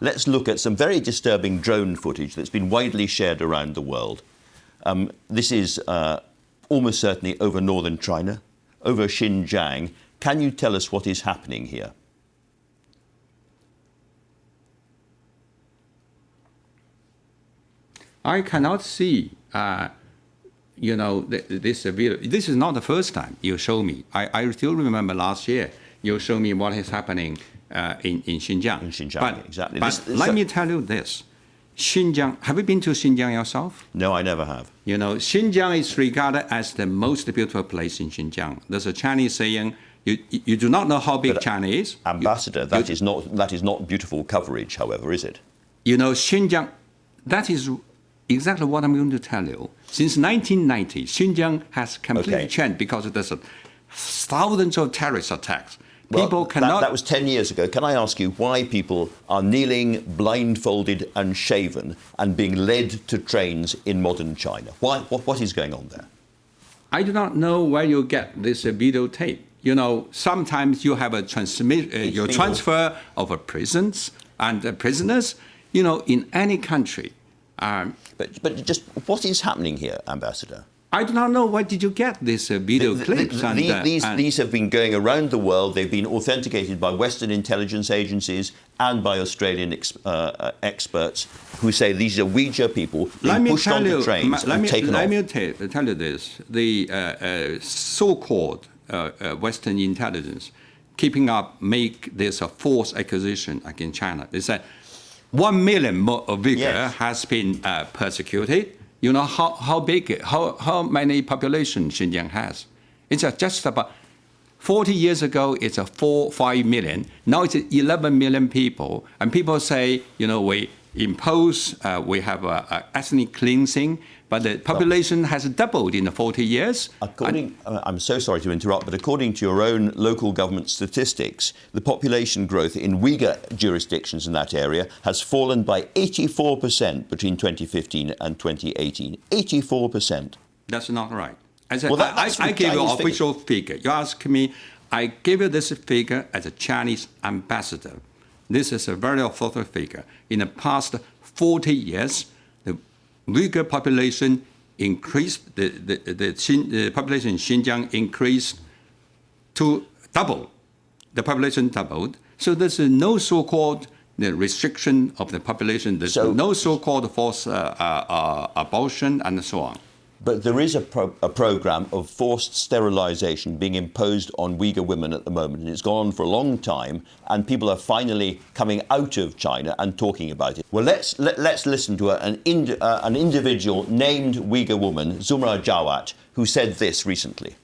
let's look at some very disturbing drone footage that's been widely shared around the world. This is almost certainly over northern China, over Xinjiang. Can you tell us what is happening here? I cannot see, this video. This is not the first time you show me. I still remember last year you showed me what is happening in Xinjiang. In Xinjiang, but, exactly. But let me tell you this. Xinjiang, have you been to Xinjiang yourself? No, I never have. Xinjiang is regarded as the most beautiful place in Xinjiang. There's a Chinese saying, you do not know how big China is. Ambassador, that is not beautiful coverage, however, is it? Xinjiang, that is exactly what I'm going to tell you. Since 1990, Xinjiang has completely changed because there's thousands of terrorist attacks. People cannot... That was 10 years ago. Can I ask you why people are kneeling, blindfolded and shaven and being led to trains in modern China? Why? What is going on there? I do not know where you get this videotape. Sometimes you have a transfer of prisons and prisoners, in any country. But just what is happening here, Ambassador? I do not know where did you get these video clips. These have been going around the world. They've been authenticated by Western intelligence agencies and by Australian experts who say these are Uighur people being pushed onto trains and taken off. Let me tell you this. The so-called Western intelligence keeping up make this a false accusation against China. They said 1 million Uighur has been persecuted. You know how big, how many population Xinjiang has? It's just about 40 years ago. It's 4-5 million. Now it's 11 million people, and people say, we impose, we have ethnic cleansing, but the population has doubled in the 40 years. I'm so sorry to interrupt, but according to your own local government statistics, the population growth in Uyghur jurisdictions in that area has fallen by 84% between 2015 and 2018. 84%. That's not right. I gave you an official figure. You ask me, I gave you this figure as a Chinese ambassador. This is a very authoritative figure. In the past 40 years, the Uyghur population increased, the population in Xinjiang increased to double. The population doubled. So there's no so-called restriction of the population. There's no so-called forced abortion and so on. But there is a program of forced sterilisation being imposed on Uyghur women at the moment, and it's gone on for a long time, and people are finally coming out of China and talking about it. Well, let's listen to an individual named Uyghur woman, Zumra Jawat, who said this recently.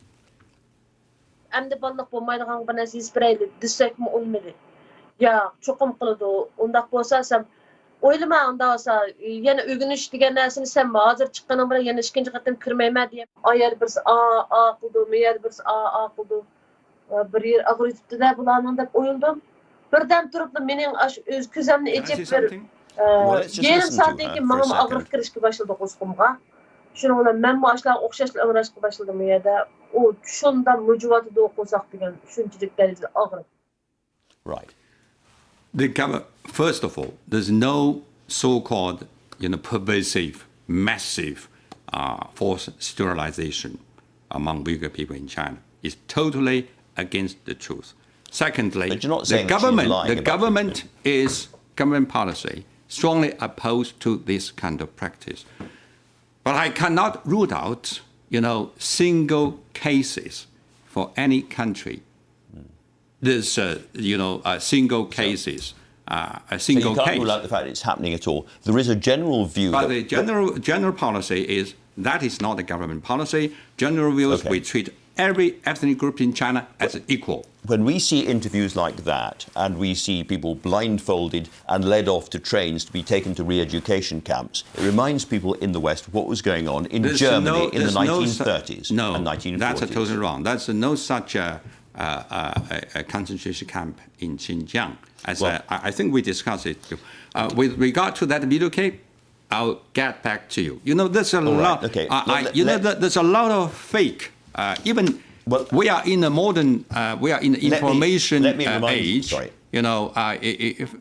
Oylama anda olsa yana ögünüş degan narsani sen hozir chiqqaning bilan yana ikkinchi qatim kirmayman deb ayar birisi a qildi, meyer birisi a qildi. Bir yer ag'ritibdi-da bularning deb o'yildim. Birdan turib mening o'z ko'zimni echib bir yarim soatdan keyin menga ag'riq kirishga boshladi qo'zqimga. Shuning bilan men mashlar o'xshashlar angrashga boshladim u yerda. U shunda mujuvati qo'zaq degan shunchalik darajada ag'riq. Right. First of all, there's no so-called, pervasive, massive forced sterilization among Uyghur people in China. It's totally against the truth. Secondly, the government is government policy strongly opposed to this kind of practice. But I cannot rule out, single cases for any country. There's, single cases. So you can't rule out the fact it's happening at all. There is a general view. But the general policy is that is not a government policy. General view is we treat every ethnic group in China as equal. When we see interviews like that, and we see people blindfolded and led off to trains to be taken to re-education camps, it reminds people in the West what was going on in Germany in the 1930s and 1940s. That's totally wrong. There's no such a concentration camp in Xinjiang. I think we discussed it. With regard to that video clip, I'll get back to you. There's a lot. Okay. There's a lot of fake. We are in a modern, we are in the information age.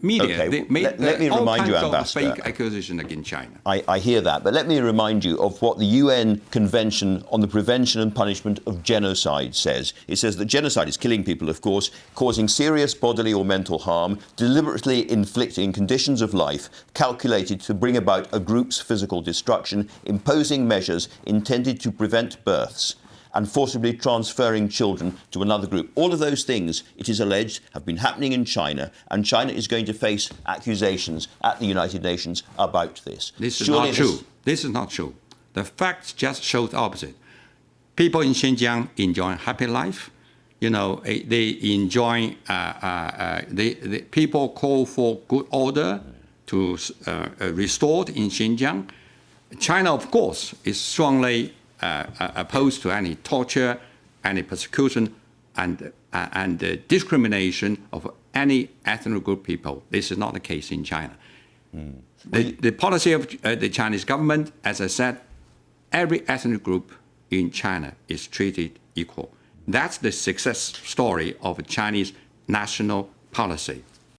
Media, Okay, they made let me all remind you, kinds of Ambassador. fake accusation against China. I hear that, but let me remind you of what the UN Convention on the Prevention and Punishment of Genocide says. It says that genocide is killing people, of course, causing serious bodily or mental harm, deliberately inflicting conditions of life calculated to bring about a group's physical destruction, imposing measures intended to prevent births, and forcibly transferring children to another group. All of those things, it is alleged, have been happening in China, and China is going to face accusations at the United Nations about this. This is not true. This is not true. The facts just show the opposite. People in Xinjiang enjoy a happy life. They enjoy, the people call for good order to restored in Xinjiang. China, of course, is strongly opposed to any torture, any persecution, and discrimination of any ethnic group people. This is not the case in China. The policy of the Chinese government, as I said, every ethnic group in China is treated equal. That's the success story of Chinese national policy.